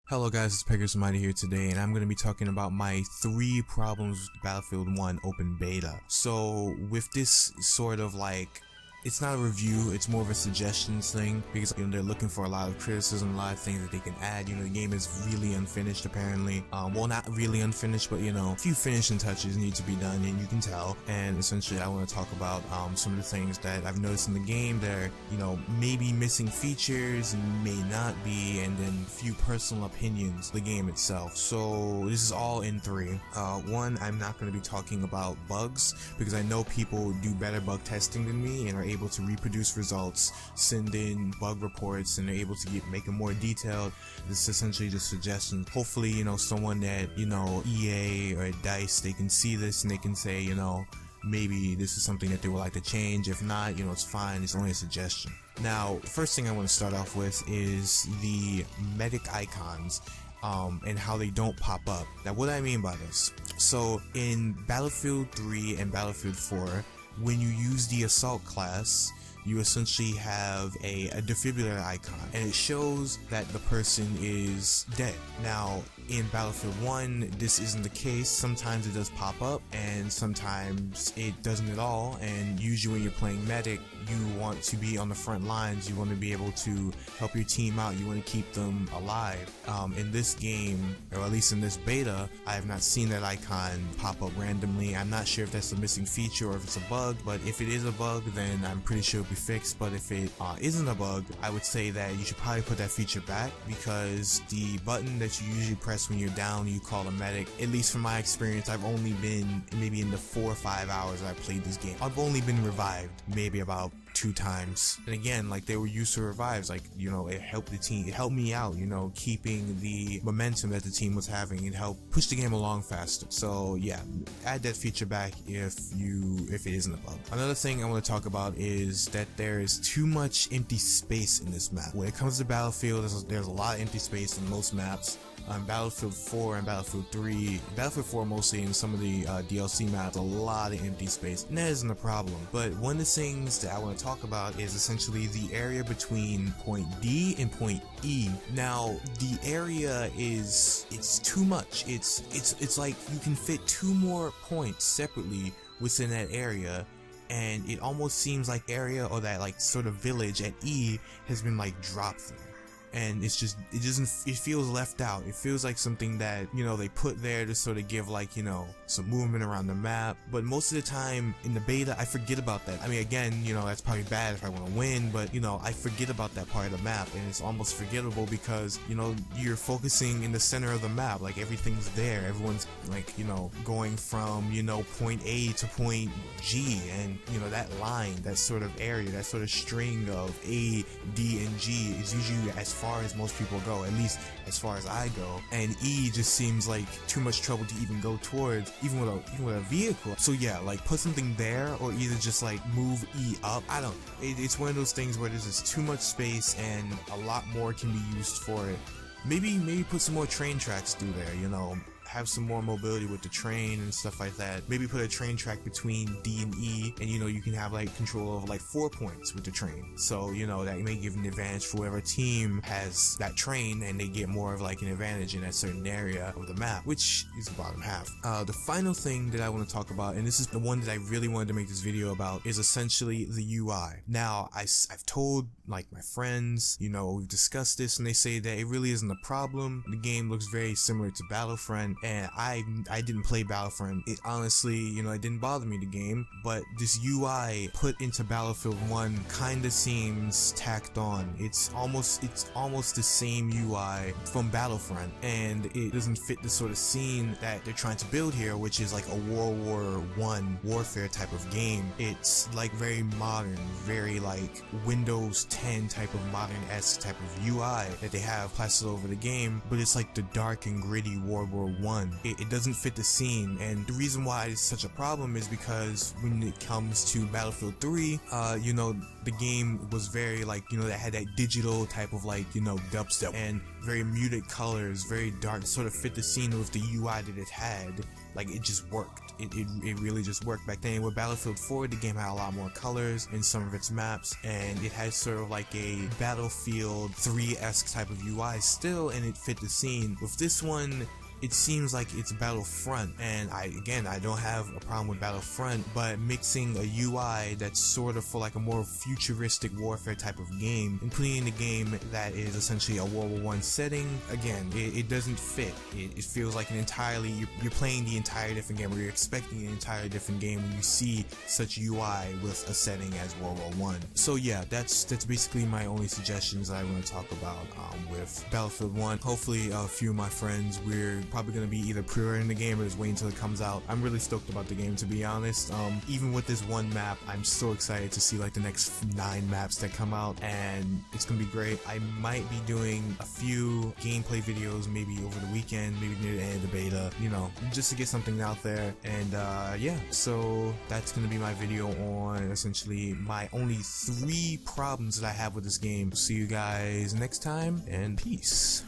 Hello guys, it's Peggers Mighty here today, and I'm going to be talking about my 3 problems with Battlefield 1 Open Beta. So with this sort of like, it's not a review, it's more of a suggestions thing, because they're looking for a lot of criticism, a lot of things that they can add. The game is really unfinished apparently. Well, not really unfinished, but a few finishing touches need to be done, and you can tell. And essentially I want to talk about some of the things that I've noticed in the game that are, maybe missing features, may not be, and then a few personal opinions of the game itself. So this is all in 3. 1, I'm not going to be talking about bugs, because I know people do better bug testing than me and are able to reproduce results, send in bug reports, and they're able to make them more detailed. This is essentially just suggestions. Hopefully, someone at, EA or DICE, they can see this and they can say, maybe this is something that they would like to change. If not, it's fine. It's only a suggestion. Now, the first thing I want to start off with is the medic icons. And how they don't pop up. Now, what do I mean by this? So in Battlefield 3 and Battlefield 4, when you use the assault class, you essentially have a defibrillator icon, and it shows that the person is dead. Now, in Battlefield 1, this isn't the case. Sometimes it does pop up, and sometimes it doesn't at all. And usually when you're playing medic, you want to be on the front lines. You want to be able to help your team out. You want to keep them alive. In this game, or at least in this beta, I have not seen that icon pop up randomly. I'm not sure if that's a missing feature or if it's a bug, but if it is a bug, then I'm pretty sure it'll be fixed. But if it isn't a bug, I would say that you should probably put that feature back, because the button that you usually press when you're down, you call a medic, at least from my experience, I've only been maybe in the 4 or 5 hours I played this game, I've only been revived maybe about 2 times. And again, like, they were used to revives, like, it helped the team, it helped me out, keeping the momentum that the team was having. It helped push the game along faster. So yeah, add that feature back if it isn't a bug. Another thing I want to talk about is that there is too much empty space in this map. When it comes to Battlefield, there's a lot of empty space in most maps. Battlefield 4 and Battlefield 3, Battlefield 4 mostly, in some of the DLC maps, a lot of empty space, and that isn't a problem. But one of the things that I want to talk about is essentially the area between point D and point E. Now, the area it's too much. It's like you can fit 2 more points separately within that area, and it almost seems like area, or that like sort of village at E, has been like dropped there. And it feels left out. It feels like something that, they put there to sort of give, like, some movement around the map. But most of the time in the beta, I forget about that. I mean, again, that's probably bad if I want to win, but, I forget about that part of the map, and it's almost forgettable because, you're focusing in the center of the map. Like, everything's there. Everyone's, like, going from, point A to point G, and, that line, that sort of area, that sort of string of A, D, and G is usually as far as most people go, at least as far as I go, and E just seems like too much trouble to even go towards, even with a vehicle. So yeah, like, put something there, or either just like move E up. I don't know. It's one of those things where there's just too much space and a lot more can be used for it. Maybe put some more train tracks through there, have some more mobility with the train and stuff like that. Maybe put a train track between D and E, and you can have like control of like 4 points with the train. So that may give an advantage for whoever team has that train, and they get more of like an advantage in that certain area of the map, which is the bottom half. The final thing that I want to talk about, and this is the one that I really wanted to make this video about, is essentially the UI. Now, I've told like my friends, we've discussed this, and they say that it really isn't a problem. The game looks very similar to Battlefront, and I didn't play Battlefront. It honestly, it didn't bother me, the game, but this UI put into Battlefield 1 kinda seems tacked on. It's almost the same UI from Battlefront, and it doesn't fit the sort of scene that they're trying to build here, which is like a World War I warfare type of game. It's like very modern, very like Windows 10 type of modern-esque type of UI that they have plastered over the game, but it's like the dark and gritty World War I 1. It doesn't fit the scene, and the reason why it's such a problem is because when it comes to Battlefield 3, you know, the game was very like, you know, that had that digital type of like, you know, dubstep and very muted colors, very dark, sort of fit the scene with the UI that it had. Like, it just worked. It really just worked back then. With Battlefield 4, the game had a lot more colors in some of its maps, and it had sort of like a Battlefield 3-esque type of UI still, and it fit the scene. With this one, it seems like it's Battlefront, and I don't have a problem with Battlefront, but mixing a UI that's sort of for like a more futuristic warfare type of game and putting in a game that is essentially a World War I setting, again, it doesn't fit. It feels like an entirely, you're playing the entire different game, or you're expecting an entirely different game when you see such UI with a setting as World War I. So yeah, that's basically my only suggestions that I want to talk about with Battlefield 1. Hopefully a few of my friends, we're probably going to be either pre-ordering the game or just waiting until it comes out. I'm really stoked about the game, to be honest. Even with this one map, I'm so excited to see like the next 9 maps that come out, and it's going to be great. I might be doing a few gameplay videos maybe over the weekend, maybe near the end of the beta, you know, just to get something out there. And yeah, so that's going to be my video on essentially my only 3 problems that I have with this game. See you guys next time, and peace.